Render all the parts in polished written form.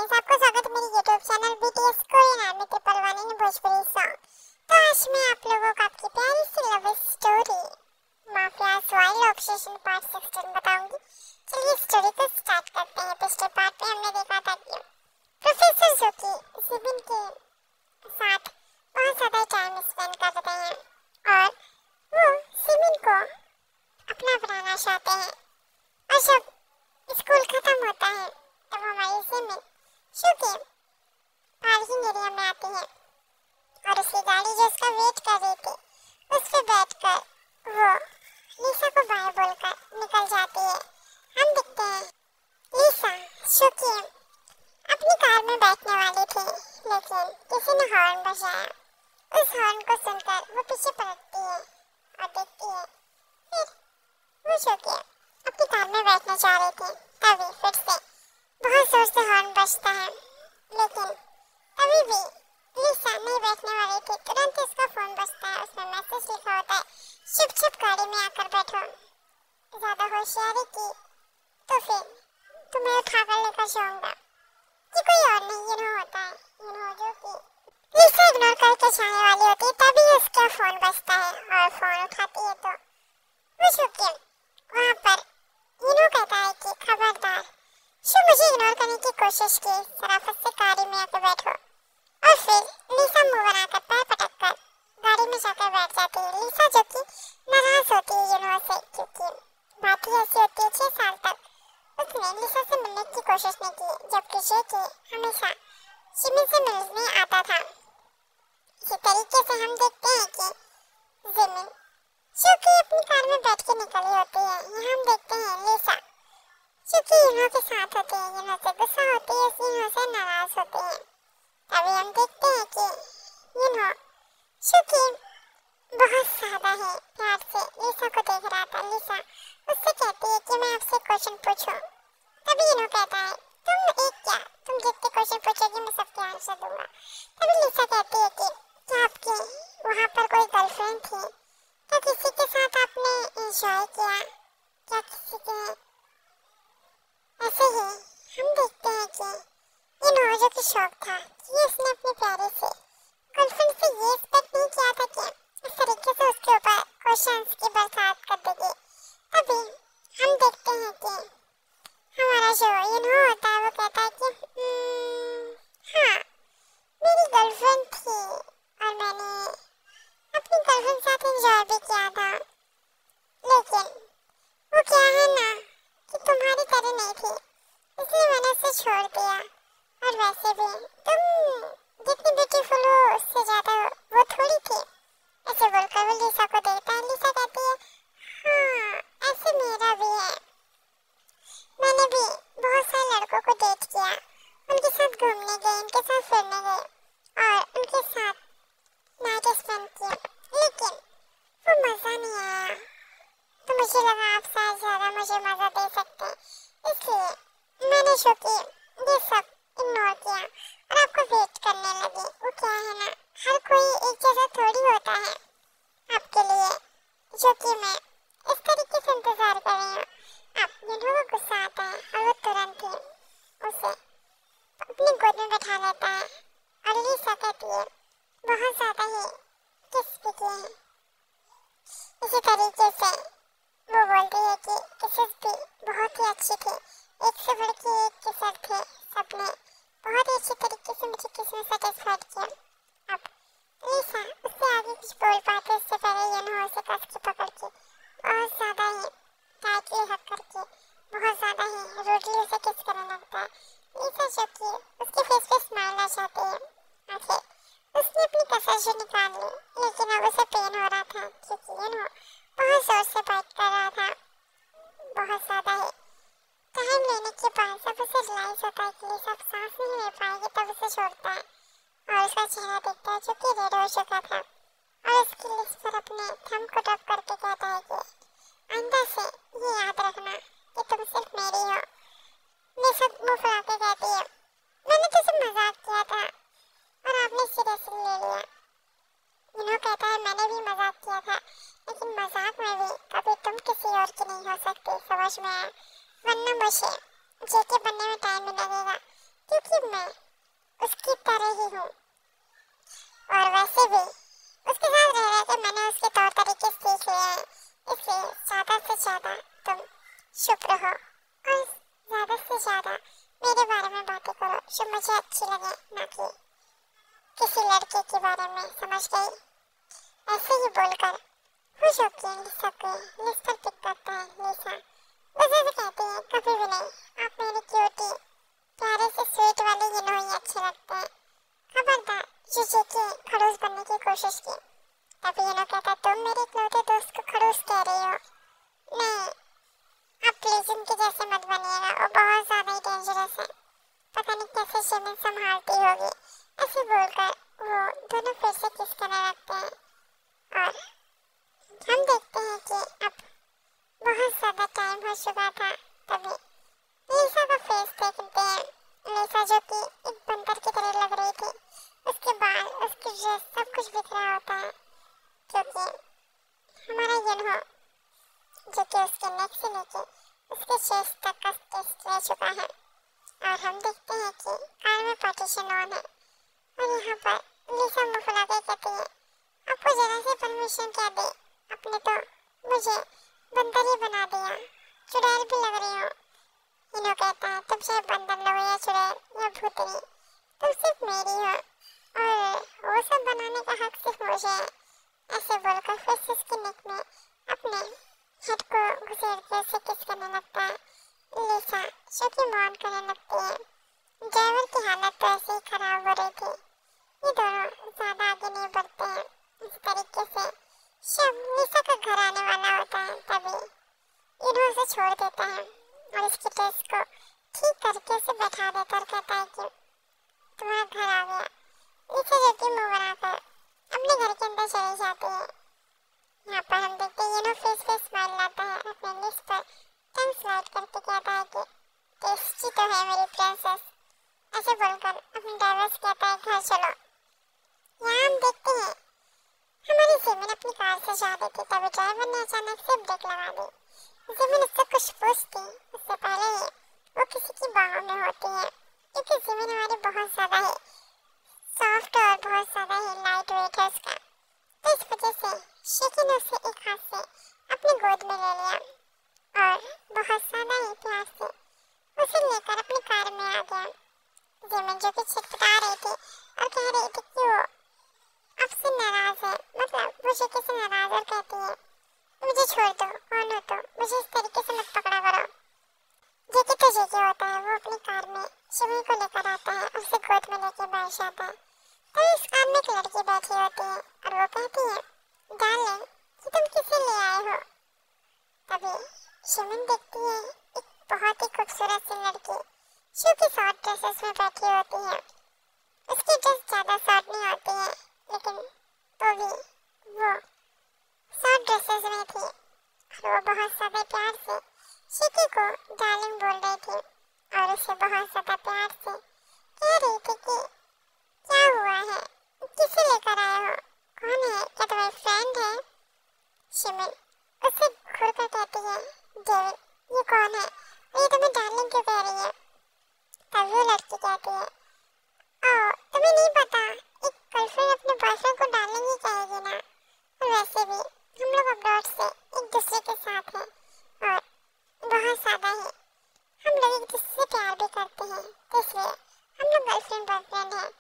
Guys, आपका स्वागत है मेरे YouTube channel BTS Korean army triple one in Bhojpuri song. तो आज मैं आप लोगों को आपकी प्यारी सी love story mafia's wild obsession part 16 बताऊंगी। चलिए स्टोरी को स्टार्ट करते हैं। पिछले पार्ट में हमने देखा था कि प्रोफेसर जोकी सिबिन के साथ बहुत ज़्यादा टाइम स्पेंड करते हैं और वो सिबिन को अपना बनाना चाहते हैं। और जब स्कूल खत्म होता है तब हमारी सिबिन शुके पार्किंग एरिया में आती है और उसकी गाड़ी जो उसका वेट कर रही थी उस पे बैठकर वो लिसा को बाय बोलकर निकल जाती है। हम देखते हैं लिसा शुके अपनी कार में बैठने वाली थी, लेकिन किसी ने हॉर्न बजाया। उस हॉर्न को सुनकर वो पीछे पलटती है और देखती है। फिर वो शुके अपनी कार में बैठना चाह रही थी, तभी फिर से बहुत जोर से हॉर्न बजता है, लेकिन तभी भी लिसा नहीं बैठने वाली थी। तुरंत उसका फोन बजता है, उसमें मैसेज लिखा होता है, चुप चुप गाड़ी में आकर बैठो, ज्यादा होशियारी की तो फिर तुम्हें उठाकर लेकर जाऊंगा। कि कोई और नहीं यूनो होता है, यूनो जो कि लिसा इग्नोर करके जाने वाली होती है, तभी उसका फोन बजता है और फोन उठाती है तो वो शुके वहाँ पर यूनो कहता है कि खबरदार शो मुझे इग्नोर करने की कोशिश की, शराफत से गाड़ी में आकर बैठो। और फिर लिसा मुंह बनाकर पैर पटककर गाड़ी में जाकर बैठ जाती है। लिसा जो कि नाराज होती है यूनो से, क्योंकि बात ही ऐसी होती है 6 साल तक उसने लिसा से मिलने की कोशिश नहीं की, जबकि जेके हमेशा जिमिन से मिलने आता था। इसी तरीके से हम देखते हैं कि जिमिन जो कि अपनी कार में बैठ के निकली होती है। यहाँ हम देखते हैं लिसा जो कि यूनो के साथ होती है, यूनो से गुस्सा होती है, यूनो से नाराज होती है। तभी हम देखते हैं कि यूनो जो कि बहुत ज्यादा है प्यार से लिसा को देख रहा था। लिसा उससे कहती है कि मैं आपसे क्वेश्चन पूछूं। तभी यूनो कहता है तुम जितने क्वेश्चन पूछोगी मैं सबके आंसर दूंगा। तभी लिसा कहती है कि क्या आपके वहाँ पर कोई गर्लफ्रेंड थी? क्या किसी के साथ आपने एंजॉय किया? क्या किसी के ऐसे ही हम देखते हैं कि यूनो जो कि शौक था कि उसने अपने प्यारे से गर्लफ्रेंड से ये एक्सपेक्ट नहीं किया था कि इस तरीके से उसके ऊपर क्वेश्चंस की बरसात कर देगी। तभी हम देखते हैं कि हमारा जो यूनो होता है वो कहता है कि हाँ मेरी गर्लफ्रेंड थी और मैंने अपनी गर्लफ्रेंड के साथ एंजॉय भी किया था, लेकिन वो क्या है ना कि तुम्हारी तरह नहीं थी, इसलिए मैंने उसे छोड़ दिया। और वैसे भी तुम जितनी ब्यूटीफुल हो उससे ज्यादा वो थोड़ी थी। ऐसे बोलकर वो लिसा को देखता है। लिसा कहती है हाँ ऐसे मेरा भी है, मैंने भी बहुत सारे लड़कों को डेट किया, उनके साथ घूमने गए, उनके साथ फिरने गए और उनके साथ नाइट स्पेंड किया, लेकिन वो मजा नहीं आया। तो मुझे लगा आप शायद ज़्यादा मुझे मज़ा दे सकते हैं, इसलिए मैंने शो की ये सब इग्नोर किया और आपको वेट करने लगी। वो क्या है ना, हर कोई एक जैसा थोड़ी होता है आपके लिए, जो कि मैं इस तरीके से इंतज़ार कर रही हूँ। आप यूनो को गुस्सा आता है और वो तुरंत ही उसे अपनी गोद में बैठा लेता है और लिसा कहती है बहुत ज़्यादा ही किस भी किए हैं। इसी तरीके से वो बोलती है कि किसेस भी बहुत ही अच्छी थी, एक से बढ़ के एक किसर थे, सबने बहुत ही अच्छी तरीके से मुझे किस में सेटिस्फाइड किया। अब लिसा उससे आगे कुछ बोल पाते उससे पहले यूनो उसे कस के पकड़ के बहुत ज़्यादा ही टाइटली हक करके बहुत ज़्यादा ही रूडली उसे किस करने लगता है। लिसा जो कि उसके फेस पे स्माइल आ जाती है और फिर उसने अपनी कसर जो निकाल ली, लेकिन अब उसे पेन हो रहा था क्योंकि यूनो बहुत जोर से बाइट कर रहा था। बहुत ज़्यादा ही टाइम लेने के बाद जब उसे रियलाइज होता है कि लिसा सांस नहीं ले पाएगी, तब उसे छोड़ता है और उसका चेहरा देखता है जो कि रेड हो चुका था और उसकी लिप्स पर अपने थंब को टच करके कहता है कि आइंदा से ये याद रखना कि तुम सिर्फ मेरी हो। लिसा मुँह फुला के कहती है मैंने तो सिर्फ मजाक किया था और आपने सीरियसली ले लिया। यूनो कहता है मैंने भी मजाक किया था, लेकिन मजाक में भी कभी तुम किसी और की नहीं हो सकती, समझ में आया? वरना मुझे जेके बनने में टाइम भी लगेगा। क्योंकि मैं उसकी तरह ही हूँ। और वैसे भी उसके साथ रह रह के मैंने उसके तौर तरीके सीख लिए हैं, इसलिए ज़्यादा से ज़्यादा तुम चुप रहो और ज़्यादा से ज़्यादा मेरे बारे में बातें करो जो मुझे अच्छी लगे, ना कि किसी लड़के के बारे में, समझ गई? ऐसे ही बोलकर खुश होकर लिसा को लिस पर टिक करता है। लिसा गुस्से से कहती है, कभी भी नहीं, आप मेरी क्यूटी प्यारे से स्वीट वाले गिनो ही अच्छे लगते हैं। खबरदार जीजे के खड़ूस बनने की कोशिश की। तभी गिनो कहता, तुम मेरे इकलौते दोस्त को खड़ूस कह रही हो? नहीं, आप प्लीज उनके जैसे मत बनिएगा, वो बहुत ज्यादा ही डेंजरस है। पता नहीं कैसे शिमिन संभालती होगी। ऐसे बोलकर वो दोनों फिर से किस करने लगते हैं और हम देखते हैं कि अब बहुत ज्यादा टाइम हो चुका था। तभी लिसा का फेस देखते हैं। लिसा जो कि एक बंदर की तरह लग रही थी, उसके बाल, उसकी ड्रेस, सब कुछ बिखरा होता है, क्योंकि हमारा यूनहो जो कि उसके नेक से लेके उसके चेस्ट तक का टेस्ट ले चुका है। और हम देखते हैं कि कार में पार्टीशन ऑन है और यहाँ पर लिसा मुंह फुला के कहती है, आपको जरा से परमिशन क्या दे, आपने तो मुझे बंदर ही बना दिया, चुड़ैल भी लग रही हो। इनो कहता है, तुम चाहे बंदर लो या चुड़ैल या भूतनी, तुम सिर्फ मेरी हो और वो सब बनाने का हक सिर्फ मुझे है। ऐसे बोलकर फिर से उसकी नेक में अपने हेड को घुसेड़ के उसे किस करने लगता है। लिसा जो कि मौन करने लगती है। ड्राइवर की हालत तो ऐसे ही खराब हो रही थी। ये दोनों ज्यादा आगे नहीं बढ़ते हैं। इस तरीके से जब लिसा का घर आने वाला होता है तभी इन्हों उसे छोड़ देता है और इसकी ड्रेस को ठीक करके उसे बैठा देता और कहता है कि तुम्हारा घर आ गया। लिसा जो कि मुंह बनाकर अपने घर के अंदर चली जाती है। यहाँ पर हम देखते हैं ये फेस पे स्माइल लाता है, अपने लिप्स पर टंग स्लाइड करके कहता है कि टेस्टी तो है मेरी प्रिंसेस। ऐसे बोलकर अपने ड्राइवर से कहता है, घर चलो। यहाँ हम देखते हैं हमारी जिमिन अपनी कार से जा रही थी, तभी ड्राइवर ने अचानक से ब्रेक लगा दी। जिमिन उससे कुछ पूछती उससे पहले ही वो किसी की बाहों में होती है, क्योंकि जिमिन हमारी बहुत ज्यादा ही सॉफ्ट और बहुत ज्यादा ही लाइट वेट है उसका। तो इस वजह से शेकी ने उसे एक हाथ से अपनी गोद में ले लिया और बहुत ज्यादा ही प्यार से उसे लेकर अपनी कार में आ गया। जिमिन जो कि छिटपटा रही थी और कह रही थी कि वो आपसे नाराज है, मतलब वो शेकी से नाराज, और कहती है, मुझे छोड़ दो, कौन हो तुम, मुझे इस तरीके से मत पकड़ा करो। जेकी तो जेकी होता है, वो अपनी कार में शिमी को लेकर आता है, उसे गोद में लेकर बैठ जाता है। तो इस कार में एक लड़की बैठी होती है और वो कहती है, डार्लिंग कि तुम किसे ले आए हो? तभी शिमिन देखती है एक बहुत ही खूबसूरत सी लड़की जो कि शॉर्ट ड्रेसेस में बैठी होती है। उसकी ड्रेस ज्यादा शॉर्ट नहीं होती है, लेकिन तो भी वो शॉर्ट ड्रेसेस में थी और वो बहुत ज्यादा प्यार से शिकी को डार्लिंग बोल रही थी और उसे बहुत ज्यादा प्यार से कह रही थी कि क्या हुआ है, किसे लेकर आए हो, कौन है, क्या तुम्हारी फ्रेंड है? शिमिन उससे घूर कर कहती है, डेविड ये कौन है, ये तुम्हें डार्लिंग क्यों कह रही है? तब वो लड़की कहती है, ओ तुम्हें नहीं पता, एक गर्लफ्रेंड अपने बॉयफ्रेंड को डार्लिंग ही कहेगी ना, और वैसे भी हम लोग अब्रॉड से एक दूसरे के साथ हैं और बहुत ज्यादा ही हम लोग एक दूसरे से प्यार भी करते हैं, तो इसलिए हम लोग गर्लफ्रेंड बॉयफ्रेंड हैं।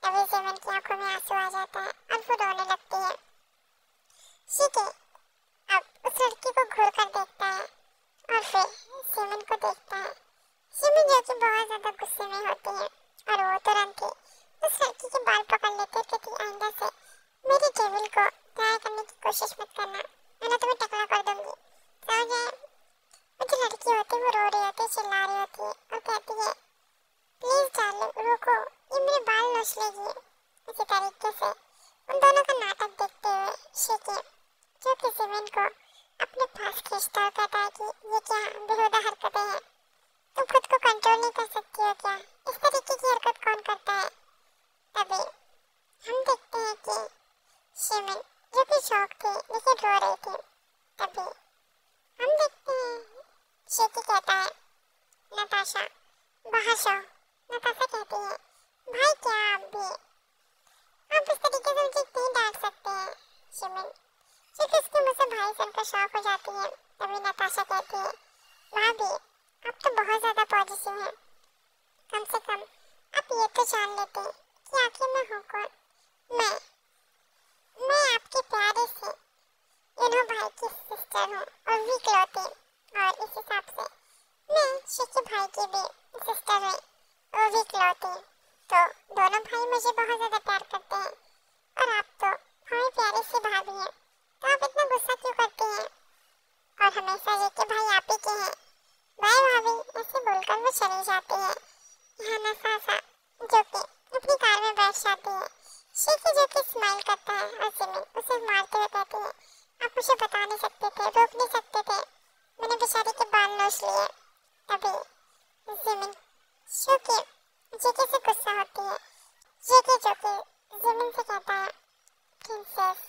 तभी जिमिन की आंखों में आंसू आ जाता है और वो रोने लगती है। शिकी अब उस लड़की को घूर कर देखता है और फिर जिमिन को देखता है। जिमिन जो कि बहुत ज्यादा गुस्से में होती है और वो तुरंत ही उस लड़की के बाल पकड़ लेते हैं कि आइंदा से मेरी डेविल को ट्राई करने की कोशिश मत करना, मैं तुम्हें टकला कर दूंगी, समझ आए? वो जो लड़की होती है वो रो रही होती है, चिल्ला रही होती है और कहती है, प्लीज डार्लिंग रुको, ये मेरे बाल नोच लेगी। इसी तरीके से उन दोनों का नाटक देखते हुए शिकी जो कि जिमिन को अपने पास खींचता और कहता है कि ये क्या बेहुदा हरकतें हैं, तुम खुद को कंट्रोल नहीं कर सकती हो क्या, इस तरीके की हरकत कौन करता है? तभी हम देखते हैं कि शिमिन जो कि शौक थी लेकिन रो रही थी। तभी हम देखते हैं शिकी कहता है, नताशा बाहर जाओ, नताशा कहती है, भाई क्या आप भी, आप इस तरीके से मुझे नहीं डांट सकते हैं जिमिन, क्योंकि उसके मुंह से भाई सुनकर शॉक हो जाती है। तभी नताशा कहती है, भाभी आप तो बहुत ज्यादा पॉजिटिव हैं, कम से कम आप ये तो जान लेते कि आखिर मैं हूँ कौन। मैं आपके प्यारे से भाई की सिस्टर हूँ और वीक लौती, और इस हिसाब से मैं शिकी भाई की भी सिस्टर हुई और वीक लौती। तो दोनों भाई मुझे बहुत ज्यादा प्यार करते हैं और आप तो हमारी प्यारी सी भाभी हैं, तो आप इतना गुस्सा क्यों करते हैं और हमेशा ये कि भाई आप ही के हैं। बाय भाभी, ऐसे बोलकर वो चली जाती है। यहाँ नताशा जो कि अपनी कार में बैठ जाती है, शिकी जो कि स्माइल करता है और जिमिन उसे मारते हुए कहती है, आप मुझे बता नहीं सकते थे, रोक नहीं सकते थे, मैंने बेचारी के बाल नोच लिए। तभी जिमिन जो कि जेके से गुस्सा होती है, जेके जो कि जिमिन से कहता है, प्रिंसेस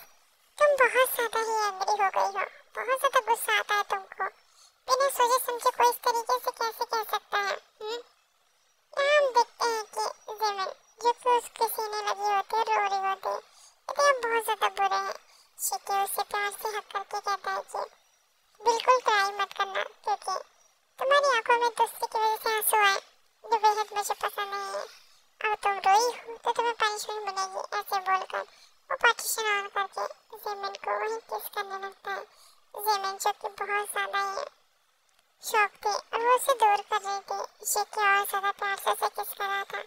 तुम बहुत ज्यादा ही एंग्री हो गई हो, बहुत ज्यादा गुस्सा आता है तुमको, बिना सोचे समझे कोई इस तरीके से कैसे कह सकता है। यहाँ हम देखते हैं कि जिमिन जो कि उसके सीने लगी होती है, रो रही होती है, लेकिन आप बहुत ज्यादा बुरे हैं। शिकी उसे प्यार से हक करके कहता है कि बिल्कुल ट्राई मत करना, क्योंकि तुम्हारी आंखों में दोस्ती की वजह से आंसू आए जो बेहद मुझे पसंद नहीं है, और तुम रोई हो तो तुम्हें पनिशमेंट मिलेगी। ऐसे बोलकर वो पार्टीशन ऑन करके जिमिन को वहीं किस करने लगता है। जिमिन जो कि बहुत ज्यादा ही शौक थी और वो उसे दूर कर रही थी, शिकी और ज्यादा प्यार से उसे किस कर रहा था।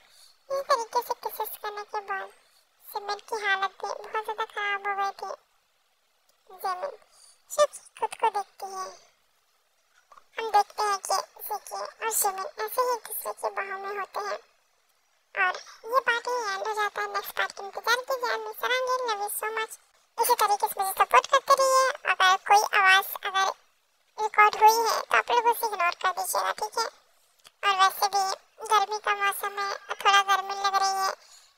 इस तरीके से किस करने के बाद जिमिन की हालत भी बहुत ज्यादा खराब हो गई थी। जिमिन शिकी खुद को देखती है, हम देखते हैं कि शिकी और जिमिन ऐसे ही दूसरे की बाहों में होते हैं। और ये पार्ट ही एंड हो जाता है। नेक्स्ट पार्ट की इंतजार कीजिए। Love you so much. इसी तरीके से मुझे सपोर्ट करते रहिए। अगर कोई आवाज़ अगर रिकॉर्ड हुई है तो आप लोग उसे इग्नोर कर दीजिएगा, ठीक है। और वैसे भी गर्मी का मौसम है, थोड़ा गर्मी लग रही है,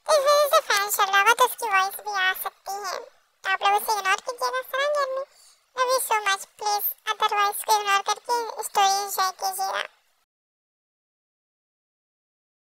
तो इस वजह से फैन चल रहा होगा तो उसकी वॉइस भी आ सकती है, तो आप लोग उसे इग्नोर